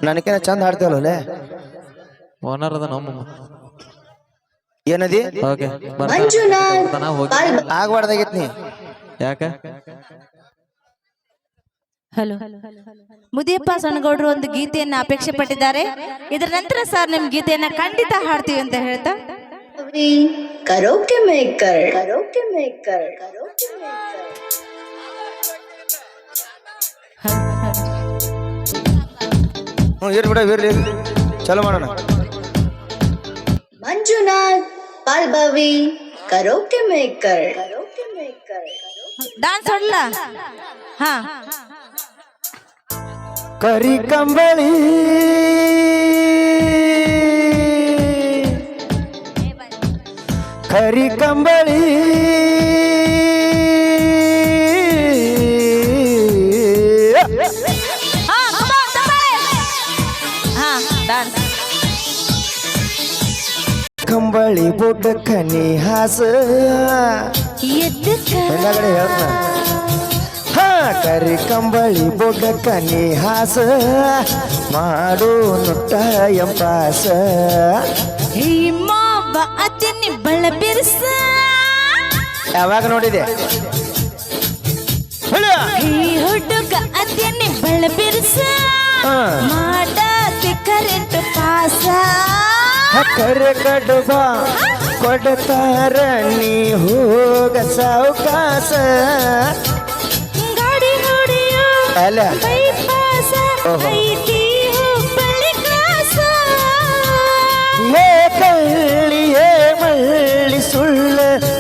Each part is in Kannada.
ನನಗೇನ ಚಂದ ಹಾಡ್ತೇವಲ್ಲ ಓನರ್ ಅದ ನಮ್ಮ ಏನದಿ ಓಕೆ ಆಗ್ಬಾರ್ದಾಗಿತ್ ನೀ ಯಾಕ ಹಲೋ ಮುದಿಯಪ್ಪ ಸಣ್ಣಗೌಡರು ಒಂದು ಗೀತೆಯನ್ನ ಅಪೇಕ್ಷೆ ಪಟ್ಟಿದ್ದಾರೆ. ಇದರ ನಂತರ ಸರ್ ನಿಮ್ ಗೀತೆಯನ್ನ ಖಂಡಿತ ಹಾಡ್ತೀವಿ ಅಂತ ಹೇಳ್ತಾ karaoke maker karaoke maker karaoke maker ಇರ್ಲಿ ಬಿಡ ಇರ್ಲಿ ಚಲೋ ಮಾಡೋಣ. Manjunath Palbavi karaoke maker karaoke maker dance ಹೊಡ್ಲ ಹಾ ಕರಿ ಕಂಬಳಿ ಕರಿ ಕಂಬಳಿ ಕಂಬಳಿ ಬುಡ್ಡಕ್ಕ ನೀ ಹಾಸ ಎಲ್ಲಗಡೆ ಹೇಳ್ತ ಹಾ ಕರಿ ಕಂಬಳಿ ಬುಡ್ಡಕ್ಕ ನೀ ಹಾಸ ಮಾಡು ನುಟ್ಟ ಎಂಪಾಸ ಅತಿನಿ ಬಳ ಬಿರ್ಸ ಯಾವಾಗ ನೋಡಿದೆ ಹುಡುಗ ಅತಿನಿ ಬಳ ಬಿರ್ಸ ಮಾಡ ಕರೆಂಟ್ ಪಾಸ ಕರೆ ಕಡುಬ ಕೊಡ್ತಾರ ನೀ ಹೋಗ ಸಾವುಕಾಸ ಗಾಡಿ ಹೊಡೆಯೋ ಅಲ್ಲ ಬೈಪಾಸ ಐತಿ ಹುಬ್ಬಳ್ಳಿ ಕ್ರಾಸ ಏ ಕಳ್ಳಿಯೇ ಮಳ್ಳಿ ಸುಳ್ಳ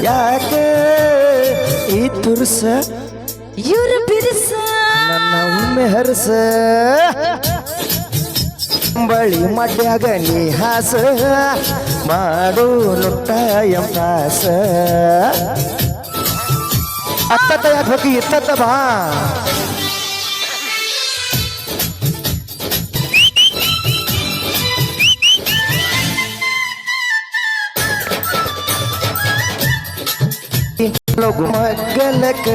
ಯಾಕ ಈ ತುರ್ಸ ಇವ್ರ ಬಿರ್ಸ ನನ್ನ ಒಮ್ಮೆ ಹರಸ ಬಳಿ ಮಡ್ಯಾಗ ನೀ ಹಾಸ ಮಾಡು ನುಟ್ಟ ಎಂಪಾಸ ಅತ್ತತ್ತ ಯಾಕೆ ಹೋಗಿ ಇತ್ತತ್ತ ಬಾ ಮಗ್ಗಲಕ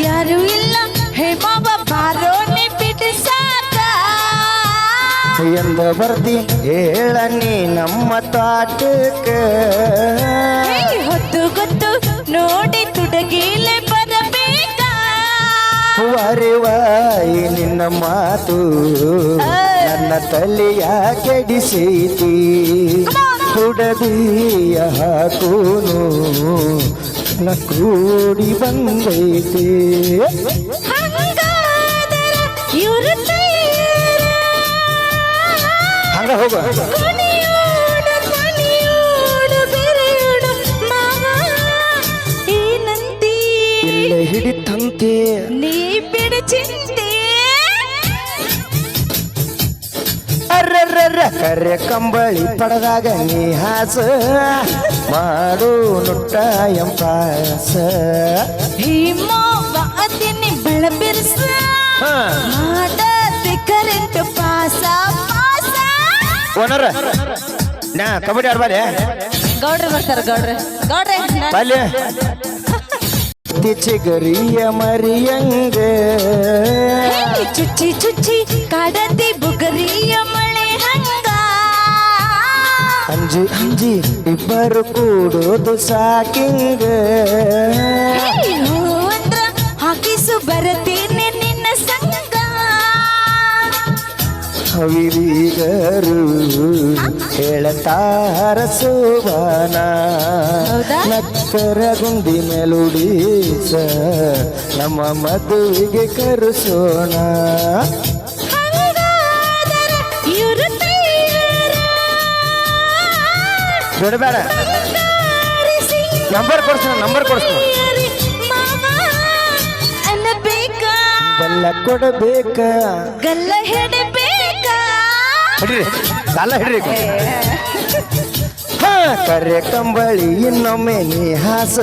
ಯಾರು ಇಲ್ಲ ಹೇ ಬಾಬಾ ಬಾರೋ ನೀ ಬಿಡಿಸಾಕ ಎಂದ ಬರ್ದಿ ಹೇಳ ನೀ ನಮ್ಮ ತಾಟಕ ಹೊತ್ತು ಗೊತ್ತು ನೋಡಿ ತುಡಗಿಲೆ ಬರಬೇಕ ವಾರಿವಾಯಿ ನಿನ್ನ ಮಾತು ನನ್ನ ತಲೆಯ ಕೆಡಿಸೈತಿ ಹುಡದಿಯ ಹಾಕೂನು ನ ಕೂಡಿ ಬಂದೈತಿ ಇವರು ಹಂಗ ಹೋಗ ಏನಂತಿ ಇಲ್ಲೇ ಹಿಡಿತಂತೆ ನೀ ಬಿಡ ಚಿಂತೆ ಅರ್ರರ್ರ ಕರೆ ಕಂಬಳಿ ಪಡೆದಾಗ ನೀ ಹಾಸ ಮಾಡು ನುಟ್ಟ ಎಂಪಾಸ ಅತಿನಿ ಬಳ ಬಿರ್ಸ ಮಾಡದೆ ಕರೆಂಟ್ ಪಾಸ ಪಾಸ ಓನರ ನಾ ಕಬಡ್ಡಿ ಆಡ್ಬಾರೆ ಗೌಡ್ರೆ ಬರ್ತಾರ ಗೌಡ್ರೆ ಗೌಡ್ರೆ ಬಾಲ್ಯ ಚಿಗರಿಯ ಮರಿಯಂಗ ಚುಚ್ಚಿ ಚುಚ್ಚಿ ಕಾಡತಿ ಬುಗರಿಯ ಮಳೆ ಹಂಗ ಅಂಜಿ ಅಂಜಿ ಇಬ್ಬರು ಕೂಡೋದು ಸಾಕಿಂಗ ಅಂದ್ರ ಹಾಕಿಸು ಬರತೀನಿ ನಿನ್ನ ಸಂಗ ಹವಿರಿಗರು ಹೇಳತಾರ ಸೋಬಾನ ನಕ್ಕರ ಗುಂಡಿ ಮೆಲುಡೀಸ ನಮ್ಮ ಮದುವೆಗೆ ಕರೆಸೋಣ ಬಿಡಬೇಡ ನಂಬರ್ ಕೊಡ್ಸ್ತಾನ ಬೆಲ್ಲ ಕೊಡಬೇಕ ಗಲ್ಲ ಹಿಡಬೇಕ ಹಿಡ್ರಿ ಗಲ್ಲ ಹಿಡ್ರಿ ಕರೆ ಕಂಬಳಿ ಇನ್ನೊಮ್ಮೆ ನೀ ಹಾಸ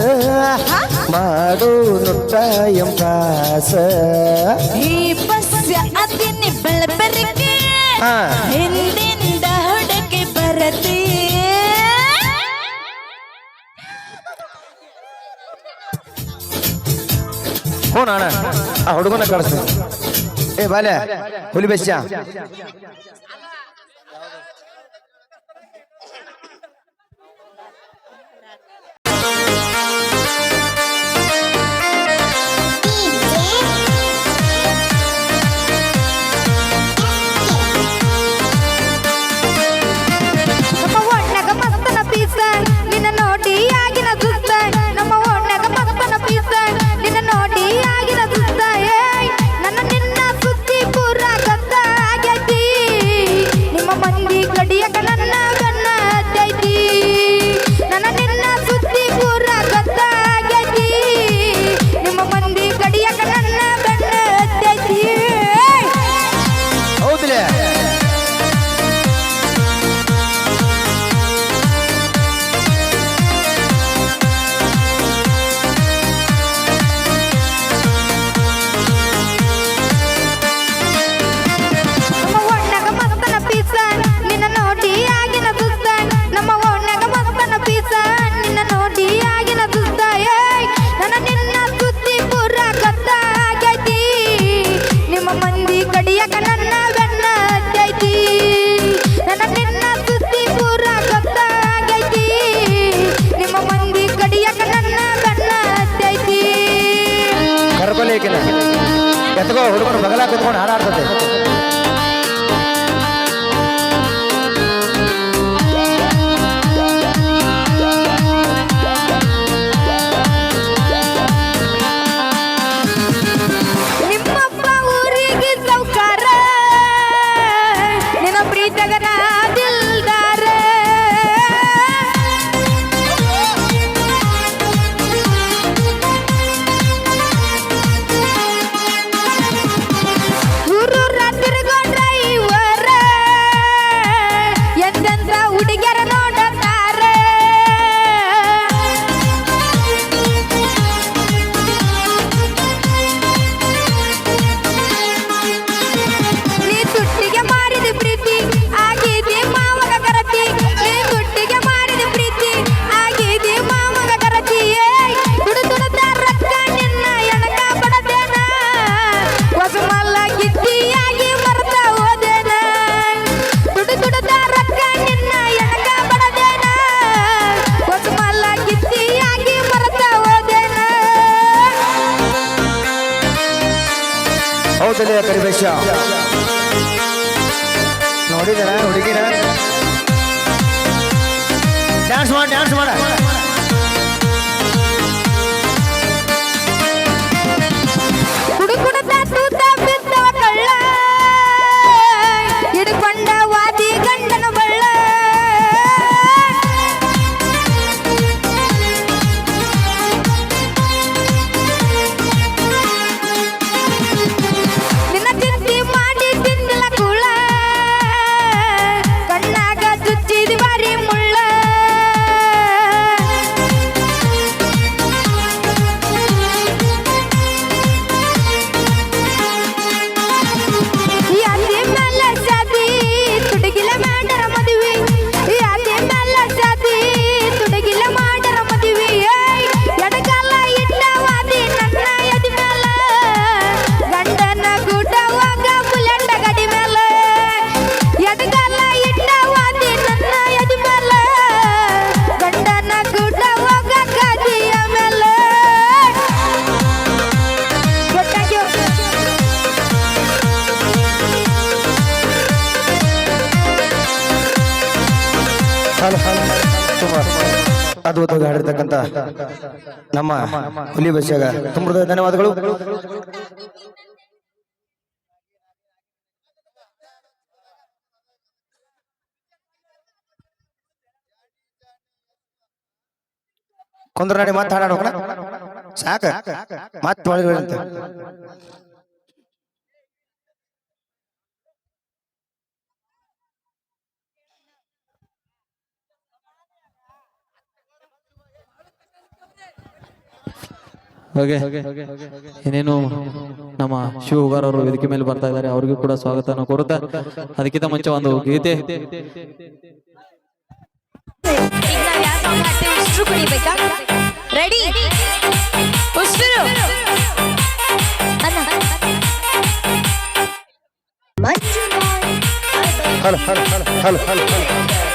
ಮಾಡು ನುಟ್ಟ ಎಂಪಾಸ ಈ ಬಸ್ಯ ಅತಿನಿ ಬೆಳಬೆರಕೆ ಹಿಂದಿಂದ ಹುಡುಗಿ ಬರತಿ ಹ್ಞೂ ಅಣ್ಣ ಆ ಹುಡುಗನ ಕಳಿಸ್ತೀನಿ ಏ ಬಾಲೆ ಹುಲಿ ಬೆಸ್ಯ ನಮ್ಮ ಓಣ್ಯಾಗ ಮಸ್ತನ ಪೀಸ ನಿನ್ನ ನೋಡಿ ಆಗಿನ ಸುಸ್ತ ನಮ್ಮ ಓಣ್ಯಾಗ ಮಸ್ತನ ಪೀಸ ನಿನ್ನ ನೋಡಿ ಆಗಿನ ಸುಸ್ತ ಏಯ್ ನನ್ನ ನಿನ್ನ ಸುದ್ದಿ ಪೂರ ಗದ್ದ ಆಗೈತಿ ನಿಮ್ಮ ಮಂದಿ ಕಡಿಯಕ ನನ್ನ ಗನ್ನ ಹತ್ತೈತಿ ನನ್ನ ನಿನ್ನ ಸುದ್ದಿ ಪೂರ ಗದ್ದ ಆಗೈತಿ ನಿಮ್ಮ ಮಂದಿ ಕಡಿಯಕ ನನ್ನ ಗನ್ನ ಹತ್ತೈತಿ ಹೌದಿಲ್ಲ ನಮ್ಮ ಓಣ್ಯಾಗ ಮಸ್ತನ ಪೀಸ ನಿನ್ನ ನೋಡಿ ಆಗಿನ ಸುಸ್ತ ನಮ್ಮ ಓಣ್ಯಾಗ ಮಸ್ತನ ಪೀಸ ನಿನ್ನ ನೋಡಿ ಆಗಿನ ಸುಸ್ತ ಏಯ್ ನನ್ನ ನಿನ್ನ ಸುದ್ದಿ ಪೂರ ಗದ್ದ ಆಗೈತಿ ನಿಮ್ಮ ಮಂದಿ ಕಡಿಯಕ ನನ್ನ ಗನ್ನ ಹತ್ತೈತಿ ನನ್ನ ನಿನ್ನ ಸುದ್ದಿ ಪೂರ ಗದ್ದ ಆಗೈತಿ ನಿಮ್ಮ ಮಂದಿ ಕಡಿಯಕ ನನ್ನ ಗನ್ನ ಹತ್ತೈತಿ ಕರ್ಕೊಲೇಕಿನ ಎತ್ಕೋ ಹುಡುಗರು ಬಗಲ ಕುತ್ಕೊಂಡು ಹಾಡಾಡ್ತದೆ ನಿಮ್ಮಪ್ಪ ಊರಿಗೆ ಸೌಕಾರ ನಿನ್ನ ಪ್ರೀತಗನ ದಿಲ್ದಾರ ಊರು ರಾತ್ರಿಗೊಂಡ್ರ ಇವರ ಎಂತೆಂತ ಹುಡುಗಿಯರ ನೋಡತಾರ ನೀ ತುಟ್ಟಿಗೆ ಮಾಡಿದ ಪ್ರೀತಿ ಆಗಿದೆ ಮಾವನ ಗರತಿ ನೀ ತುಟ್ಟಿಗೆ ಮಾಡಿದ ಪ್ರೀತಿ ಆಗಿದೆ ಮಾವನ ಗರತಿ ಏಯ್ ದುಡುದ ರೊಕ್ಕ ನಿನ್ನ ಎಣಕ ಬಡದೇನ ಹೊಸಮಲ್ಲ ಗಿಟ್ಟಿಯಾಗಿ ಮರ್ತ ಹೋದೇನ ದುಡುದ ರೊಕ್ಕ ನಿನ್ನ ಎಣಕ ಬಡದೇನ ಹೊಸಮಲ್ಲ ಗಿಟ್ಟಿಯಾಗಿ ಮರ್ತ ಹೋದೇನ ಹೌದಿಲ್ಲ ಕರಿಬೇಶ್ಯ ನೋಡಿದರ ಹುಡುಗಿನ ಡ್ಯಾನ್ಸ್ ಮಾಡ ಹುಡುಕುಡುತ್ತ ತೂತ ಬಿದ್ದವ ಕಳ್ಳ ಹಿಡ್ಕೊಂಡ ವಾದಿ ಗಂಡನ ಬಳ್ಳ ನಿನ್ನ ತಿಂದಿ ಮಾಡಿ ತಿಂದಿಲ್ಲ ಕೂಳ ಕಣ್ಣಾಗ ಚುಚ್ಚಿದ ಬಾರಿ ಮುಳ್ಳ ಈ ಅತಿ ಮ್ಯಾಲ ಜಾತಿ ತುಡುಗಿಲ ಮಾಡ್ಯಾರ ಮದುವೆ ಈ ಅತಿ ಮ್ಯಾಲ ಜಾತಿ ತುಡುಗಿಲ ಮಾಡ್ಯಾರ ಮದುವೆ ಏಯ್ ಎಡಗಾಲ ಇಟ್ಟ ವಾದಿ ನನ್ನ ಎದಿ ಮ್ಯಾಲ ಗಂಡನ ಗೂಟ ಹೋಗ ಬುಲೆಟ್ ಗಡಿ ಮ್ಯಾಲ ಎಡಗಾಲ ಇಟ್ಟ ವಾದಿ ನನ್ನ ಎದಿ ಮ್ಯಾಲ ಗಂಡನ ಗೂಟ ಹೋಗ ಗಾದಿಯ ಮ್ಯಾಲ ಗೊತ್ತಾಗ್ಯೋ ತುಂಬಾ ಅದ್ಭುತವಾಗಿ ಹಾಡಿರ್ತಕ್ಕಂಥ ನಮ್ಮ ಹುಲಿ ಬಸ್ಯಾಗ ತುಂಬ ಧನ್ಯವಾದಗಳು ಕೊಂದ್ರ ನಾಡಿ ಮತ್ತೆ ಹಾಡೋಣ ಸಾಕ ಮತ್ತೆ ಒಳಗೆ ಓಕೆ ಇನ್ನೇನು ನಮ್ಮ ಶಿವಗಾರ್ ಅವರು ವೇದಿಕೆ ಮೇಲೆ ಬರ್ತಾ ಇದ್ದಾರೆ, ಅವ್ರಿಗೂ ಕೂಡ ಸ್ವಾಗತವನ್ನು ಕೋರುತ್ತಾ ಅದಕ್ಕಿಂತ ಮುಂಚೆ ಒಂದು ಗೀತೆ. ಈಗ ನಾವ್ ಯಾವ ಸಾಂಗ್ ಹಾಡ್ತೇವೆ ಉಸ್ರು ಕುಡಿಬೇಕಾ? ರೆಡಿ ಉಸ್ರು ಅಣ್ಣ ಹಲ ಹಲ ಹಲ ಹಲ ಹಲ ಹಲ